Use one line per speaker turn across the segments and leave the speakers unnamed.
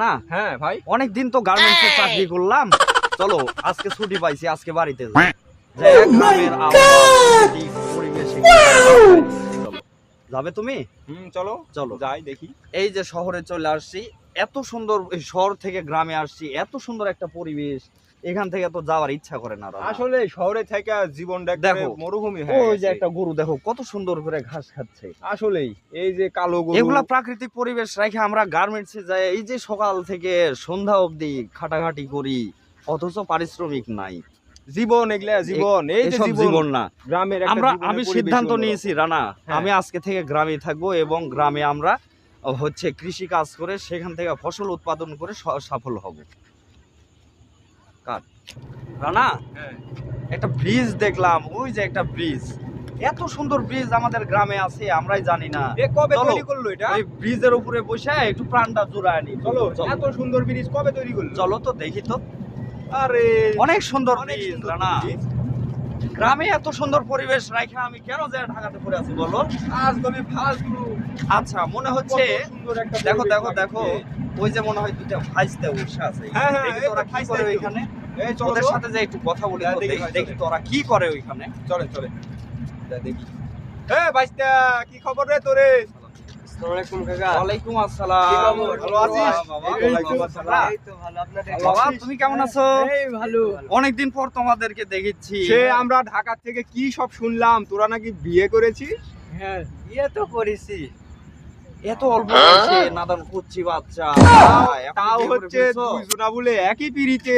না
হ্যাঁ ভাই,
অনেকদিন তো গার্মেন্টসে চাকরি করলাম, চলো আজকে ছুটি পাইছি, আজকে বাড়িতে যাই। গ্রামের আবহাওয়া, পরিবেশ যাবে তুমি?
চলো
চলো
যাই দেখি।
এই যে শহরে চলে আসছি, এত সুন্দর, শহর থেকে গ্রামে আসছি, এত সুন্দর একটা পরিবেশ, এখান থেকে তো যাওয়ার ইচ্ছা করে না।
আসলে শহরে থেকে জীবনটা
দেখো
মরুভূমি
ওই
হয়ে
যে
গেছে।
একটা গরু দেখো কত সুন্দর করে ঘাস খাচ্ছে।
আসলেই এই যে কালো গরু,
এগুলা প্রাকৃতিক পরিবেশ রেখে আমরা গার্মেন্টসে যাই, এই যে সকাল থেকে সন্ধ্যা অবধি খাটাখাটি করি, অথচ পারিশ্রমিক নাই।
জীবন এগুলা জীবন, এই যে
এসব জীবন না।
গ্রামের একটা
আমি
জীবনের
সিদ্ধান্ত
পরিবেশ
নিয়েছি রানা,
হ্যাঁ।
আমি আজকে থেকে গ্রামে থাকবো এবং গ্রামে আমরা হচ্ছে কৃষি কাজ করে সেখান থেকে ফসল উৎপাদন করে সফল হব। কাট রানা,
হ্যাঁ।
একটা ব্রিজ দেখলাম, ওই যে একটা ব্রিজ, এত সুন্দর ব্রিজ আমাদের গ্রামে আছে, আমরাই জানি না।
এ কবে
চলো,
তৈরি করলো এটা?
ওই ব্রিজের উপরে বসে একটু প্রাণটা জুড়ায় নি।
চলো, এত সুন্দর ব্রিজ কবে তৈরি করলো?
চলো তো দেখি তো।
আরে
অনেক সুন্দর
অনেক
ব্রিজ
সুন্দর
রানা।
ব্রিজ।
গ্রামে এত সুন্দর পরিবেশ রাখে আমি কেন যায় ঢাকাতে পড়ে আছি বলো?
আজ তুমি ফালতু।
আচ্ছা মনে হচ্ছে,
কত সুন্দর একটা
দেখো
পরিবেশ
দেখো দেখো,
লাগছে।
ওই যে মনে হয় দুইটা ভাইস্তে বসে আছে।
হ্যাঁ, হ্যাঁ,
দেখি
এই
তোরা
তো
কি
ভাইস্তে
করে
তো।
ওইখানে,
এই চলো
ওদের
তো।
সাথে যে একটু কথা বলি
হ্যাঁ,
তো,
দেখি,
দেখি
চলো।
তোরা কি করে ওইখানে।
চলে চলে যা দেখি। বাইস্তা, কি খবর রে তোরে?
আসসালামু আলাইকুম কাকা।
ওয়ালাইকুম আসসালাম।
কি খবর? ভালো আছিস?
বাবা,
এই তো
ওয়ালাইকুম আসসালাম।
এই তো ভালো, আপনাদের
বাবা তুমি কেমন আছো?
এই ভালো।
অনেকদিন পর তোমাদেরকে দেখেছি।
সে আমরা ঢাকা থেকে কি সব শুনলাম, তোরা নাকি বিয়ে করেছিস?
হ্যাঁ, বিয়ে তো করেছি।
এত অল্প বয়সে নাদান কুচ্চি বাচ্চা, এখন
তাও
বিয়ে করে
হচ্ছে
ফেলছো?
দুইজনা বলে একই পিড়িতে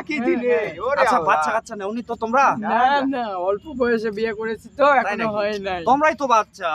একই
হ্যাঁ,
দিনে।
হ্যাঁ।
ওরে
আচ্ছা
আল্লাহ।
বাচ্চা কাচ্চা নেওনি তো তোমরা?
না না, অল্প বয়সে বিয়ে করেছি তো, এখনো
নাকি?
হয় নাই।
তোমরাই তো বাচ্চা,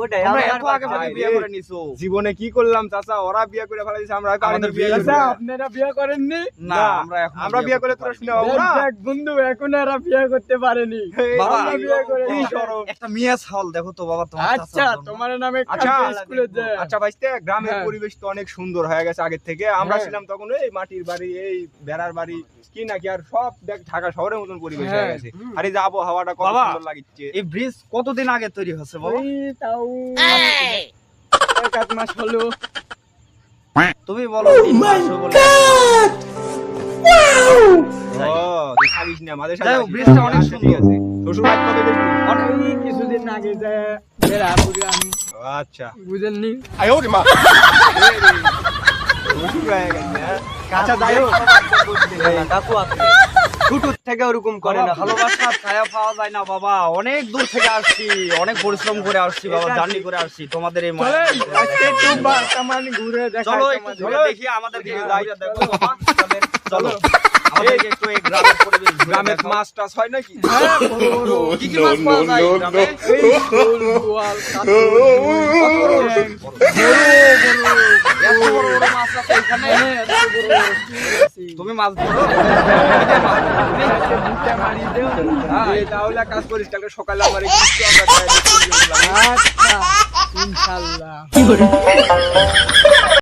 ওটাই
তোমরা
আমার
এত আগে
বাচ্চা।
ভাগে বিয়ে করে নিছো।
জীবনে কি করলাম চাচা, ওরা বিয়ে করে ফেলাইছে, আমরা
আমাদের বিয়ে
করবো
আচ্ছা,
না।
আপনারা বিয়ে করেননি?
না
না,
আমরা
বিয়ে করলে তোরা শুনে পাবো না।
দেখ বন্ধু, এখন এরা বিয়ে করতে পারেনি।
এই
বাবা,
আমরা
বিয়ে করেছি।
কি শরম।
একটা মেয়ে ছাল দেখো তো বাবা তোমার
আচ্ছা,
চাচার জন্য।
তোমার নামে
আচ্ছা,
স্কুলে যে
আচ্ছা ভাইস্তে, গ্রামের
হ্যাঁ।
পরিবেশ তো অনেক সুন্দর হয়ে গেছে আগের থেকে। আমরা
হ্যাঁ।
ছিলাম তখন এই মাটির বাড়ি, এই বেড়ার বাড়ি, কি নাকি আর সব দেখ ঢাকা শহরের মতন পরিবেশ হয়ে
হ্যাঁ।
গেছে। আর এই যে আবহাওয়াটা কত
বাবা,
সুন্দর লাগছে।
এই ব্রিজ কতদিন আগে তৈরি হচ্ছে বাবা?
ওই তাও 1 মাস হলো।
তুমি বলো 3 মাস বলে।
ও, তুই খাবিস না, আমাদের সাথে
যাই হোক,
আসিস।
ব্রিজটা অনেক
আচ্ছা, ঠিক আছে। শ্বশুর বাড়ি কবে গেছিলি?
ওই কিছুদিন আগে যে বেড়া পুরি আমি,
আচ্ছা।
বুঝেননি?
শ্বশুর হয়ে গেছে, হ্যাঁ? আচ্ছা, যাই হোক।
কাকু আপনি ছোট থেকে ওরকম করে
বাবা,
না।
ভালোবাসার ছায়া পাওয়া যায় না বাবা, অনেক দূর থেকে আসছি, অনেক পরিশ্রম করে আসছি বাবা, জার্নি করে আসছি তোমাদের এই মায়া।
চলেন, আজকে একটু বাতামান ঘুরে দেখাই
চলো একটু
তোমাদের।
ঘুরে দেখি, আমাদেরকে
চলো।
ঘুরে দেখো বাবা, চলো আমাদেরকে একটু এই গ্রামের পরিবেশ ঘুরে
গ্রামের
দেখাও।
মাছ টাছ হয় নাকি?
হ্যাঁ, বড় বড়
কি কি মাছ পাওয়া যায় গ্রামে?
এই শোল, বোয়াল, কাতল, রুই,
এত বড় বড় মাছ আছে এখানে?
হ্যাঁ, এত বড় বড় কি আছে?
তুমি মাছ ধরো? কিটা মাছ ধরো তুমি?
আজকে বুটে মারি দেও।
এই তাহলে এক কাজ করিস, কালকে সকালে আমার এই কিছু আমরা খাই, দেখতে গেলাম।
আচ্ছা, ইনশাআল্লাহ।